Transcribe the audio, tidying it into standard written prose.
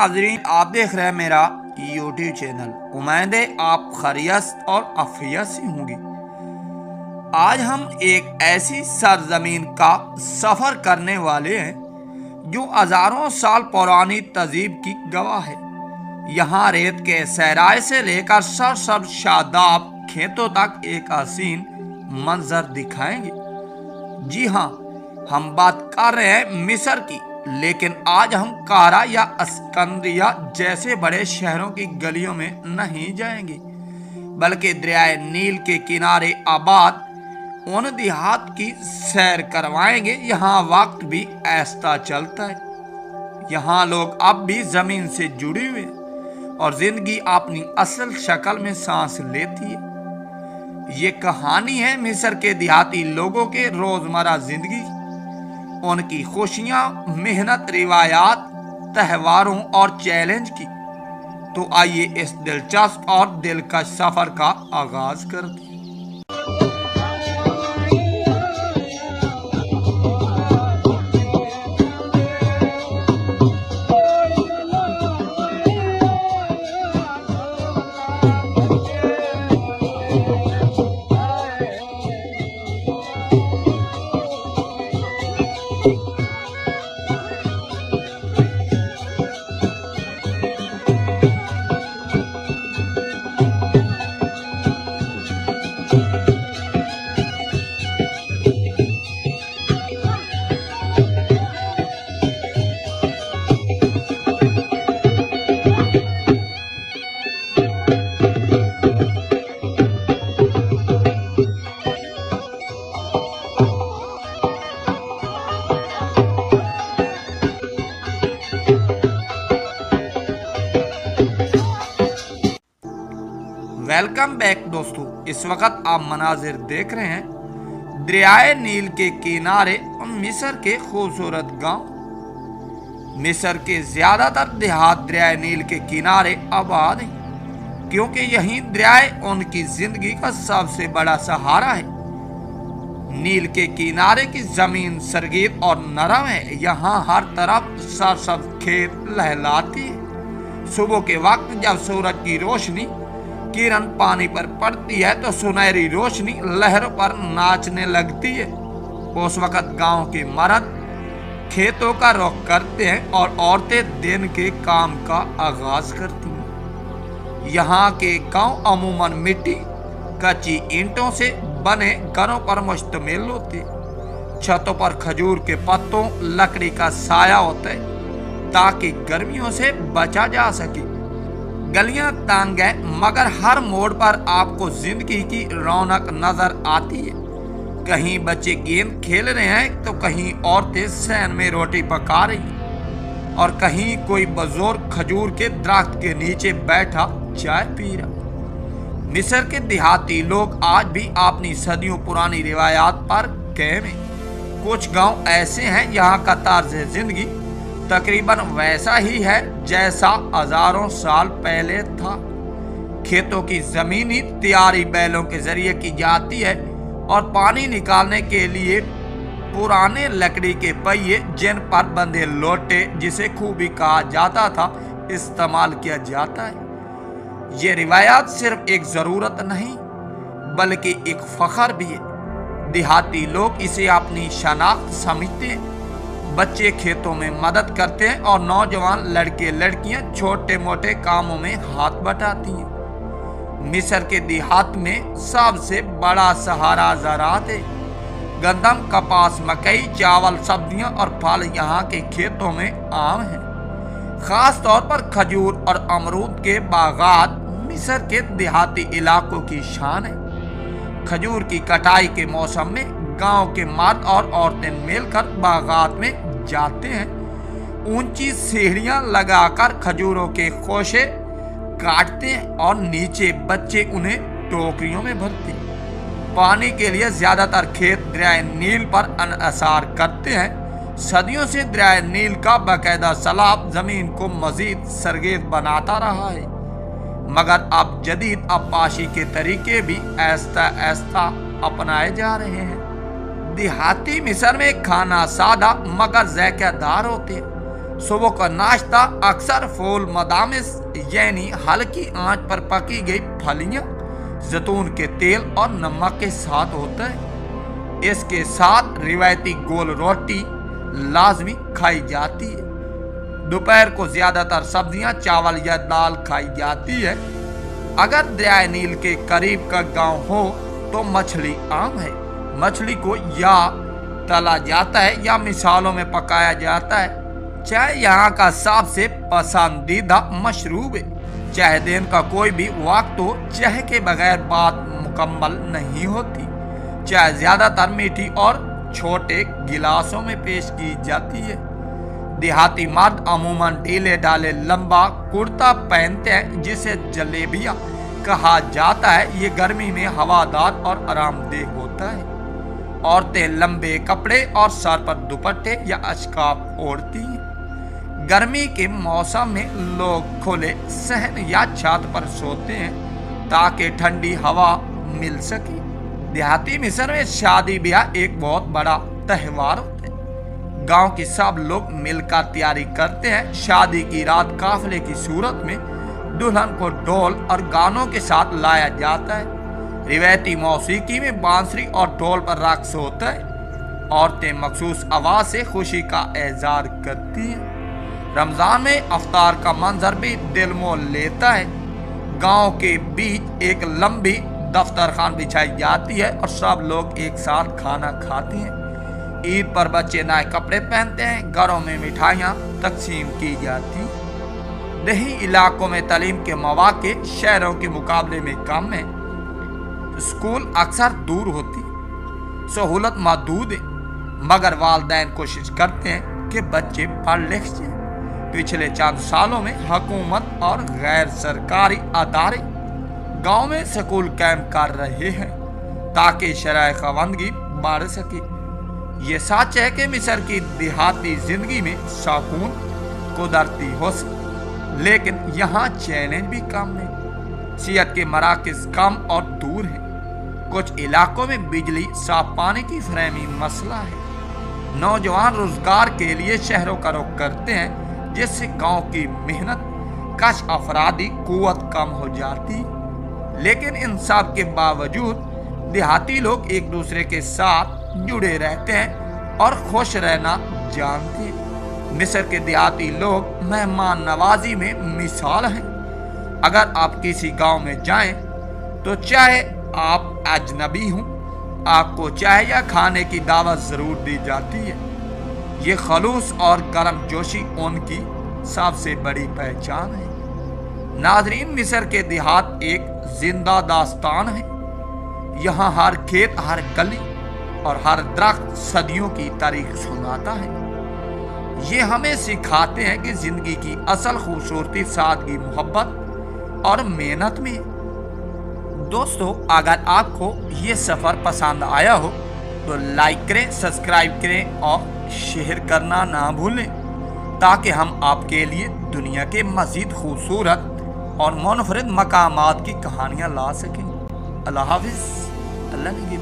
नाजरीन, आप देख रहे हैं मेरा यूट्यूब चैनल। उम्मीद है आप खैरियत और आफियत से होंगे। आज हम एक ऐसी सरजमीन का सफर करने वाले हैं जो हजारों साल पुरानी तहजीब की गवाह है। यहाँ रेत के सहराए से लेकर सरसब्ज शादाब खेतों तक एक हसीन मंजर दिखाएंगे। जी हाँ, हम बात कर रहे हैं मिस्र की, लेकिन आज हम कारा या अस्कंद्रिया जैसे बड़े शहरों की गलियों में नहीं जाएंगे, बल्कि दरियाए नील के किनारे आबाद उन देहात की सैर करवाएंगे। यहाँ वक्त भी ऐसा चलता है, यहाँ लोग अब भी जमीन से जुड़े हुए और जिंदगी अपनी असल शक्ल में सांस लेती है। ये कहानी है मिस्र के देहाती लोगों के रोजमर्रा जिंदगी, उनकी खुशियां, मेहनत, रिवायात, त्योहारों और चैलेंज की। तो आइए इस दिलचस्प और दिलकश सफर का आगाज करते हैं। वेलकम बैक दोस्तों, इस वक्त आप मनाजिर देख रहे हैं दरियाए नील के किनारे मिस्र के खूबसूरत गांव। मिस्र के ज्यादातर देहात दरियाए नील के किनारे आबाद हैं, क्योंकि यही दरियाए उनकी जिंदगी का सबसे बड़ा सहारा है। नील के किनारे की जमीन सरगीब और नरम है, यहाँ हर तरफ सरसब्ज खेत लहलाती है। सुबह के वक्त जब सूरज की रोशनी किरण पानी पर पड़ती है तो सुनहरी रोशनी लहरों पर नाचने लगती है। उस वक्त गांव के मर्द खेतों का रुख करते हैं और औरतें दिन के काम का आगाज करती हैं। यहाँ के गांव अमूमन मिट्टी, कच्ची ईंटों से बने घरों पर मुश्तमिल होते। छतों पर खजूर के पत्तों, लकड़ी का साया होता है ताकि गर्मियों से बचा जा सके। गलियां तंग है, मगर हर मोड़ पर आपको जिंदगी की रौनक नजर आती है। कहीं बच्चे गेंद खेल रहे हैं तो कहीं औरतें सैन में रोटी पका रही और कहीं कोई बुजुर्ग खजूर के दरख्त के नीचे बैठा चाय पी रहा। मिस्र के देहाती लोग आज भी अपनी सदियों पुरानी रिवायात पर कायम हैं। कुछ गांव ऐसे हैं यहाँ का तर्ज जिंदगी तकरीबन वैसा ही है जैसा हजारों साल पहले था। खेतों की जमीनी तैयारी बैलों के जरिए की जाती है और पानी निकालने के लिए पुराने लकड़ी के पहिए, जिन पर बंधे लोटे, जिसे खूबी कहा जाता था, इस्तेमाल किया जाता है। ये रिवायात सिर्फ एक जरूरत नहीं बल्कि एक फख्र भी है। देहाती लोग इसे अपनी शनाख्त समझते हैं। बच्चे खेतों में मदद करते हैं और नौजवान लड़के लड़कियां छोटे मोटे कामों में हाथ बटाती हैं। मिस्र के देहात में सबसे बड़ा सहारा ज़राअत है। गंदम, कपास, मकई, चावल, सब्जियां और फल यहाँ के खेतों में आम हैं। खास तौर पर खजूर और अमरूद के बागात मिस्र के देहाती इलाकों की शान है। खजूर की कटाई के मौसम में गांव के मर्द और औरतें मिलकर बागात में जाते हैं। ऊंची सीढ़ियां लगाकर खजूरों के खोशे काटते हैं और नीचे बच्चे उन्हें टोकरियों में भरते हैं। पानी के लिए ज्यादातर खेत दरियाए नील पर अनअसार करते हैं। सदियों से दरियाए नील का बाकायदा सैलाब जमीन को मजीद सरगेज बनाता रहा है, मगर अब जदीद आबाशी के तरीके भी ऐसा ऐसा अपनाए जा रहे हैं। देहाती मिस्र में खाना सादा मगर ज़ायकेदार होते हैं। सुबह का नाश्ता अक्सर फूल मदामिस यानी हल्की आंच पर पकी गई फलियां, जैतून के तेल और नमक के साथ होता है। इसके साथ रिवायती गोल रोटी लाजमी खाई जाती है। दोपहर को ज्यादातर सब्जियां, चावल या दाल खाई जाती है। अगर दरियाए नील के करीब का गांव हो तो मछली आम है। मछली को या तला जाता है या मिसालों में पकाया जाता है। चाय यहाँ का सबसे पसंदीदा मशरूब है। चाय दिन का कोई भी वक्त हो, चाय के बगैर बात मुकम्मल नहीं होती। चाय ज्यादातर मीठी और छोटे गिलासों में पेश की जाती है। देहाती मर्द अमूमन ढीले ढाले लंबा कुर्ता पहनते हैं जिसे जलेबिया कहा जाता है। ये गर्मी में हवादार और आरामदेह होता है। औरतें लंबे कपड़े और सर पर दुपट्टे या अशकाफ ओढ़ती हैं। गर्मी के मौसम में लोग खुले सहन या छत पर सोते हैं ताकि ठंडी हवा मिल सके। देहाती मिस्र में शादी ब्याह एक बहुत बड़ा त्योहार होता है। गांव के सब लोग मिलकर तैयारी करते हैं। शादी की रात काफिले की सूरत में दुल्हन को ढोल और गानों के साथ लाया जाता है। रिवायती मौसीकी में बांसुरी और ढोल पर रक्स होता है। औरतें मखसूस आवाज से खुशी का इजहार करती हैं। रमजान में अफ्तार का मंजर भी दिल मोह लेता है। गांव के बीच एक लंबी दफ्तरखान बिछाई जाती है और सब लोग एक साथ खाना खाते हैं। ईद पर बच्चे नए कपड़े पहनते हैं। घरों में मिठाइयाँ तकसीम की जाती। देही इलाकों में तालीम के मौके शहरों के मुकाबले में कम है। स्कूल अक्सर दूर होती, सहूलत महदूद है, मगर वालिदैन कोशिश करते हैं कि बच्चे पढ़ लिख जाएं। पिछले चंद सालों में हुकूमत और गैर सरकारी अदारे गांव में स्कूल कायम कर रहे हैं ताकि शरय खवानगी बढ़ सके। ये सच है कि मिस्र की देहाती जिंदगी में सुकून कुदरती हो सके, लेकिन यहाँ चैलेंज भी कम है। सेहत के मराकज कम और दूर है। कुछ इलाकों में बिजली, साफ पानी की फरहमी मसला है। नौजवान रोजगार के लिए शहरों का रुख करते हैं जिससे गांव की मेहनत कश अफरादी कुव्वत कम हो जाती। लेकिन इन सब के बावजूद देहाती लोग एक दूसरे के साथ जुड़े रहते हैं और खुश रहना जानते हैं। मिस्र के देहाती लोग मेहमान नवाजी में मिसाल हैं। अगर आप किसी गांव में जाएं तो चाहे आप अजनबी हों, आपको चाय या खाने की दावत जरूर दी जाती है। ये खलूस और गर्म जोशी उनकी सबसे बड़ी पहचान है। नाजरीन, मिस्र के देहात एक जिंदा दास्तान है। यहाँ हर खेत, हर गली और हर दरख्त सदियों की तारीख सुनाता है। ये हमें सिखाते हैं कि जिंदगी की असल खूबसूरती सादगी, मोहब्बत और मेहनत में। दोस्तों, अगर आपको ये सफर पसंद आया हो तो लाइक करें, सब्सक्राइब करें और शेयर करना ना भूलें ताकि हम आपके लिए दुनिया के मज़ीद खूबसूरत और मुनफरिद मकामात की कहानियाँ ला सकें। अल्लाह हाफिज़। अल्लाह ने